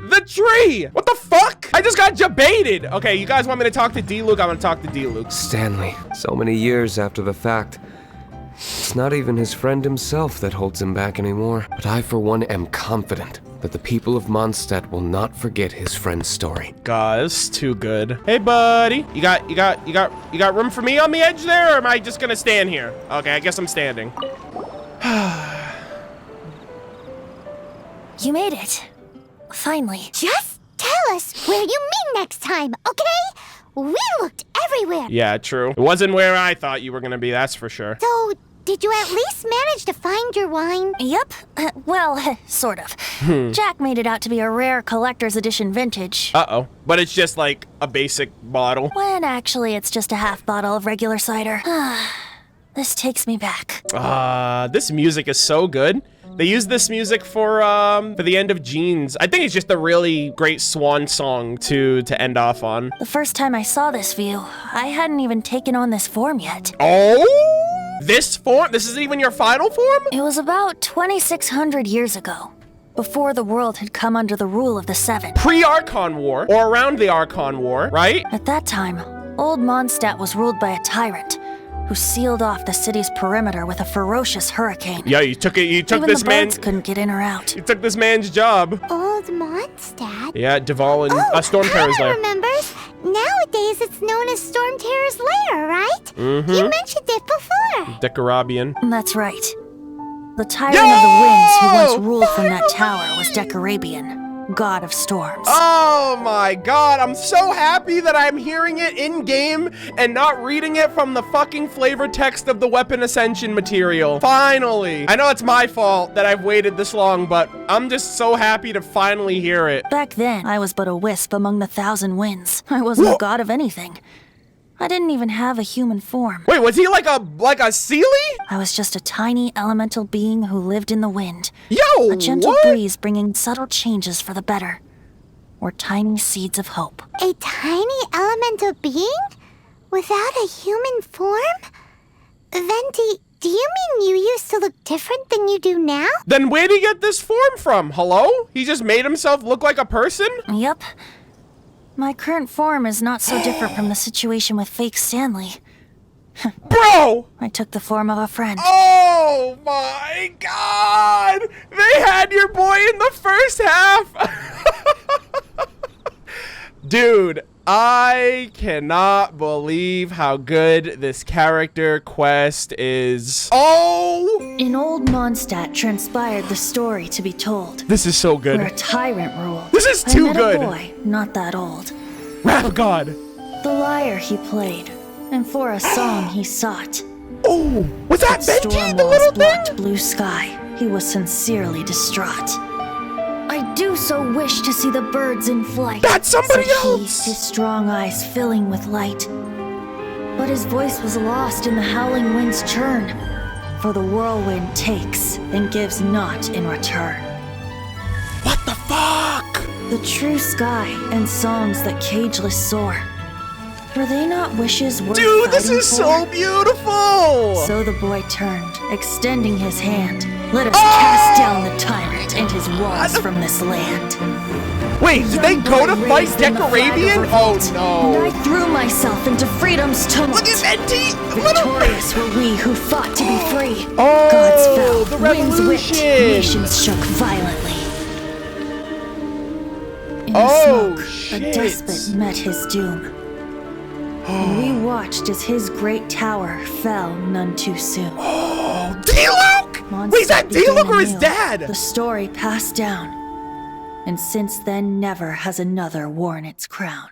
the tree! What the fuck? I just got debated. Okay, you guys want me to talk to D-Luke? I'm gonna talk to D-Luke. Stanley, so many years after the fact. It's not even his friend himself that holds him back anymore. But I, for one, am confident that the people of Mondstadt will not forget his friend's story. God, this is too good. Hey, buddy. You got room for me on the edge there, or am I just gonna stand here? Okay, I guess I'm standing. You made it. Finally. Just tell us where you meet next time, okay? We looked everywhere. Yeah, true. It wasn't where I thought you were gonna be, that's for sure. So, did you at least manage to find your wine? Yep. Well, sort of. Jack made it out to be a rare collector's edition vintage. Uh-oh. But it's just like a basic bottle. When actually it's just a half bottle of regular cider. This takes me back. This music is so good. They use this music for the end of Jeans. I think it's just a really great swan song to end off on. The first time I saw this view, I hadn't even taken on this form yet. Oh? This form? This is even your final form? It was about 2,600 years ago, before the world had come under the rule of the Seven. Pre-Archon War, or around the Archon War, right? At that time, old Mondstadt was ruled by a tyrant who sealed off the city's perimeter with a ferocious hurricane. Yeah, you took Even this the man. birds couldn't get in or out. You took this man's job. Old Mondstadt? Yeah, Duval and Storm Terror's Paimon lair. remembers. Nowadays, it's known as Storm Terror's lair, right? Mm-hmm. You mentioned it before. Decarabian. That's right. The Tyrant of the Winds who once ruled from that tower was Decarabian. god of storms. Oh my god, I'm so happy that I'm hearing it in-game and not reading it from the fucking flavor text of the Weapon Ascension material. Finally. I know it's my fault that I've waited this long, but I'm just so happy to finally hear it. Back then, I was but a wisp among the thousand winds. I wasn't a god of anything. I didn't even have a human form. Wait, was he like a Sealy? I was just a tiny elemental being who lived in the wind. Yo, a gentle what? breeze bringing subtle changes for the better. Or tiny seeds of hope. A tiny elemental being? Without a human form? Venti, do you mean you used to look different than you do now? Then where'd he get this form from? Hello? He just made himself look like a person? Yep. My current form is not so different from the situation with fake Stanley. Bro! I took the form of a friend. Oh my god! They had your boy in the first half! Dude, I cannot believe how good this character quest is. Oh! In old Mondstadt transpired the story to be told. This is so good. Where a tyrant ruled. This is too I met good. a boy, not that old. Rap God. The lyre he played, and for a song he sought. Oh, was that Venti, Storm the walls little blocked thing? blue sky. He was sincerely distraught. I do so wish to see the birds in flight. That's somebody said else. He, his strong eyes filling with light. But his voice was lost in the howling wind's churn. For the whirlwind takes and gives not in return. What the fuck? The true sky and songs that cageless soar. Were they not wishes worth Dude, this fighting is for? so beautiful! So the boy turned, extending his hand. Let us cast down the tyrant and his walls from this land. Wait, did they go to fight Decorabian? Oh And no. I threw myself into freedom's tumult. Look at Venti! Victorious were we who fought to be free. Oh, Gods fell, the winds whipped, revolution. nations shook violently. In the Oh, smoke, shit. a despot met his doom. And we watched as his great tower fell none too soon. D-Luke! Wait, is that D-Luke or his The dad? story passed down, and since then never has another worn its crown.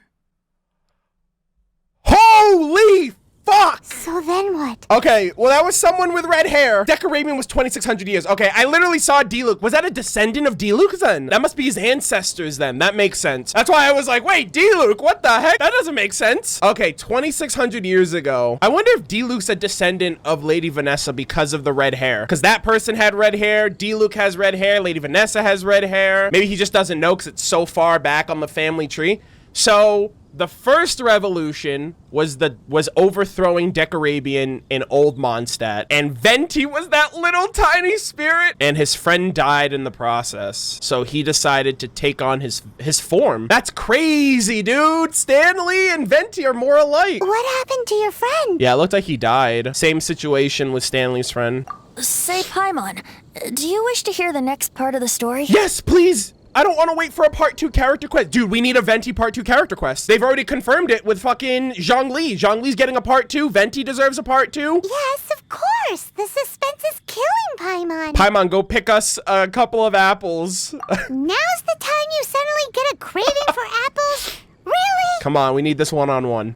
Holy fuck! So then what? Okay, well that was someone with red hair. Decorabian was 2,600 years. Okay, I literally saw D-Luke. Was that a descendant of D-Luke then? That must be his ancestors then. That makes sense. That's why I was like, wait, D-Luke, what the heck? That doesn't make sense. Okay, 2,600 years ago. I wonder if D-Luke's a descendant of Lady Vanessa because of the red hair. Because that person had red hair, D-Luke has red hair, Lady Vanessa has red hair. Maybe he just doesn't know because it's so far back on the family tree. So the first revolution was overthrowing Decorabian in Old Mondstadt, and Venti was that little tiny spirit, and his friend died in the process. So he decided to take on his form. That's crazy, dude. Stanley and Venti are more alike. What happened to your friend? Yeah, it looked like he died. Same situation with Stanley's friend. Say, Paimon, do you wish to hear the next part of the story? Yes, please. I don't want to wait for a part 2 character quest. Dude, we need a Venti part 2 character quest. They've already confirmed it with fucking Zhongli. Zhongli's getting a part 2. Venti deserves a part 2. Yes, of course. The suspense is killing Paimon. Paimon, go pick us a couple of apples. Now's the time you suddenly get a craving for apples? Really? Come on, we need this one-on-one.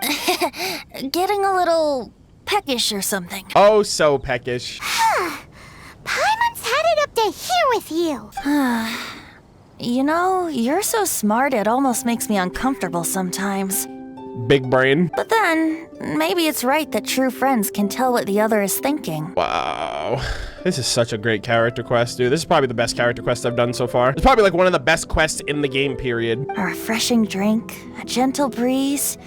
Getting a little peckish or something. Oh, so peckish. Paimon's had it up to here with you. You know, you're so smart it almost makes me uncomfortable sometimes. Big brain. But then, maybe it's right that true friends can tell what the other is thinking. Wow. This is such a great character quest, dude. This is probably the best character quest I've done so far. It's probably like one of the best quests in the game, period. A refreshing drink, a gentle breeze.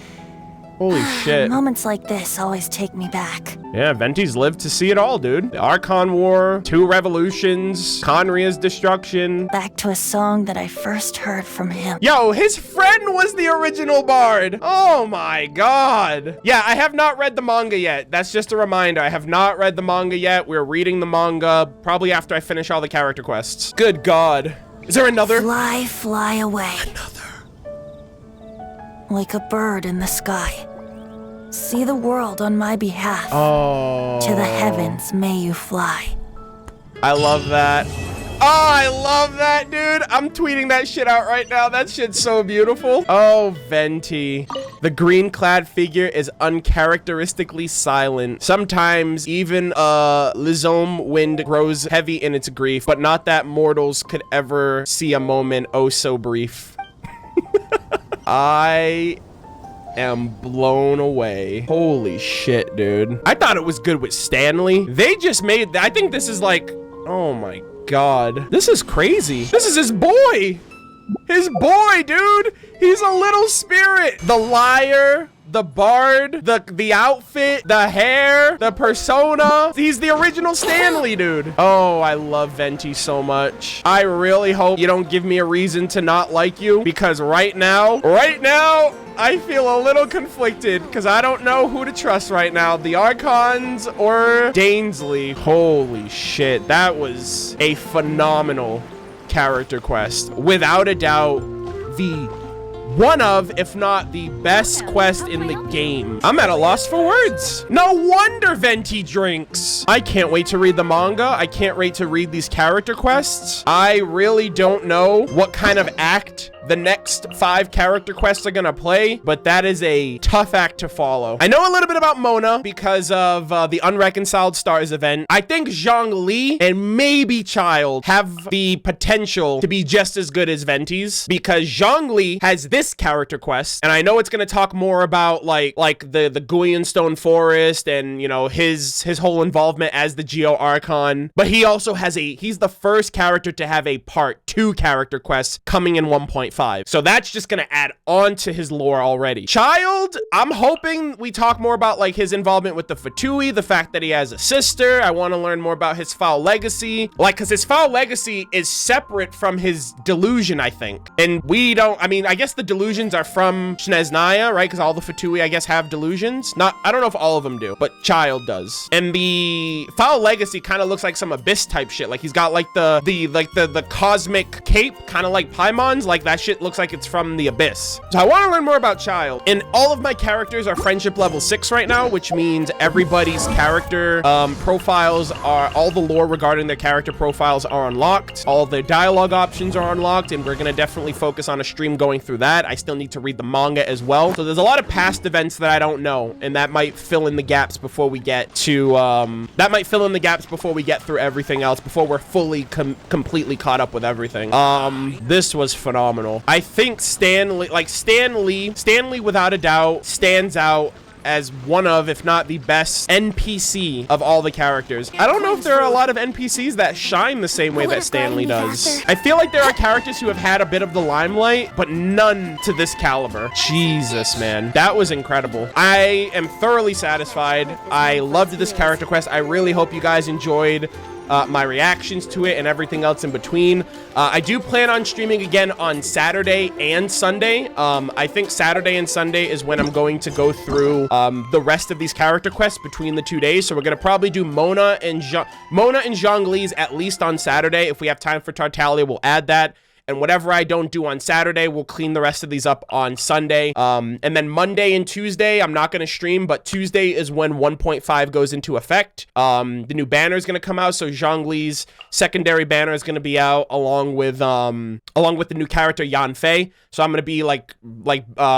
Holy shit. Moments like this always take me back. Yeah, Venti's lived to see it all, dude. The Archon War, 2 revolutions, Conria's destruction. Back to a song that I first heard from him. Yo, his friend was the original bard. Oh my god. Yeah, I have not read the manga yet. That's just a reminder. I have not read the manga yet. We're reading the manga probably after I finish all the character quests. Good god. Is there another? Fly, fly away. Another. Like a bird in the sky. See the world on my behalf. Oh. To the heavens may you fly. I love that. I love that, dude. I'm tweeting that shit out right now. That shit's so beautiful. Oh, Venti. The green-clad figure is uncharacteristically silent. Sometimes even Lizome wind grows heavy in its grief, but not that mortals could ever see a moment oh so brief. I am blown away. Holy shit, dude. I thought it was good with Stanley. They just made, I think this is like, oh my God. This is crazy. This is his boy. His boy, dude. He's a little spirit. The liar, the bard, the outfit, the hair, the persona. He's the original Stanley, dude. Oh, I love Venti so much. I really hope you don't give me a reason to not like you, because right now, I feel a little conflicted because I don't know who to trust right now, the Archons or Dainsley. Holy shit, that was a phenomenal character quest. Without a doubt, the one of, if not the best quest in the game. I'm at a loss for words. No wonder Venti drinks. I can't wait to read the manga. I can't wait to read these character quests. I really don't know what kind of act the next 5 character quests are gonna play, but that is a tough act to follow. I know a little bit about Mona because of the Unreconciled Stars event. I think Zhongli and maybe Child have the potential to be just as good as Venti's, because Zhongli has this character quest, and I know it's gonna talk more about like the Guian Stone Forest and, you know, his whole involvement as the Geo Archon, but he also has he's the first character to have a part 2 character quest coming in 1.5. So that's just gonna add on to his lore already. Child, I'm hoping we talk more about like his involvement with the Fatui, the fact that he has a sister. I want to learn more about his foul legacy, like, because his foul legacy is separate from his delusion, I think. And we don't, I mean, I guess the delusions are from Shneznaya, right? Because all the Fatui, I guess, have delusions. I don't know if all of them do, but Child does. And the foul legacy kind of looks like some Abyss type shit. Like he's got like the cosmic cape, kind of like Paimon's, like that shit looks like it's from the Abyss. So I want to learn more about Child. And all of my characters are friendship level 6 right now, which means everybody's character profiles are, all the lore regarding their character profiles are unlocked. All their dialogue options are unlocked, and we're going to definitely focus on a stream going through that. I still need to read the manga as well. So there's a lot of past events that I don't know, and that might fill in the gaps before we get to, through everything else, before we're fully completely caught up with everything. This was phenomenal. I think Stanley without a doubt stands out as one of, if not the best NPC of all the characters. I don't know if there are a lot of NPCs that shine the same way that Stanley does. I feel like there are characters who have had a bit of the limelight, but none to this caliber. Jesus, man. That was incredible. I am thoroughly satisfied. I loved this character quest. I really hope you guys enjoyed my reactions to it and everything else in between. I do plan on streaming again on Saturday and Sunday. I think Saturday and Sunday is when I'm going to go through the rest of these character quests between the 2 days. So we're gonna probably do Mona and Zhongli's at least on Saturday. If we have time for Tartaglia, we'll add that. And whatever I don't do on Saturday, we'll clean the rest of these up on Sunday. And then Monday and Tuesday, I'm not going to stream, but Tuesday is when 1.5 goes into effect. The new banner is going to come out, so Zhongli's secondary banner is going to be out along with the new character Yan Fei. So I'm going to be like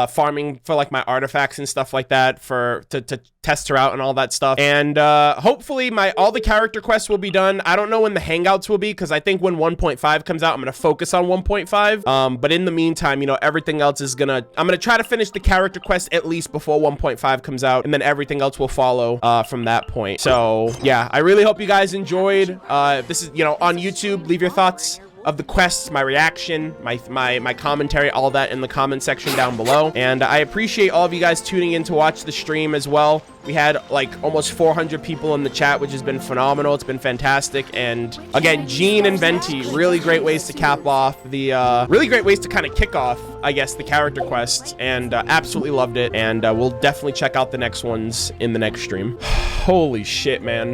farming for like my artifacts and stuff like that to test her out and all that stuff. And hopefully all the character quests will be done. I don't know when the hangouts will be, because I think when 1.5 comes out, I'm going to focus on 1.5. But in the meantime, you know, everything else is I'm gonna try to finish the character quest at least before 1.5 comes out, and then everything else will follow from that point. So yeah, I really hope you guys enjoyed. This is, you know, on YouTube, leave your thoughts of the quests, my reaction, my commentary, all that in the comment section down below. And I appreciate all of you guys tuning in to watch the stream as well. We had like almost 400 people in the chat, which has been phenomenal. It's been fantastic. And again, Jean and Venti, really great ways to cap off the, really great ways to kind of kick off, I guess, the character quests. And absolutely loved it. And we'll definitely check out the next ones in the next stream. Holy shit, man.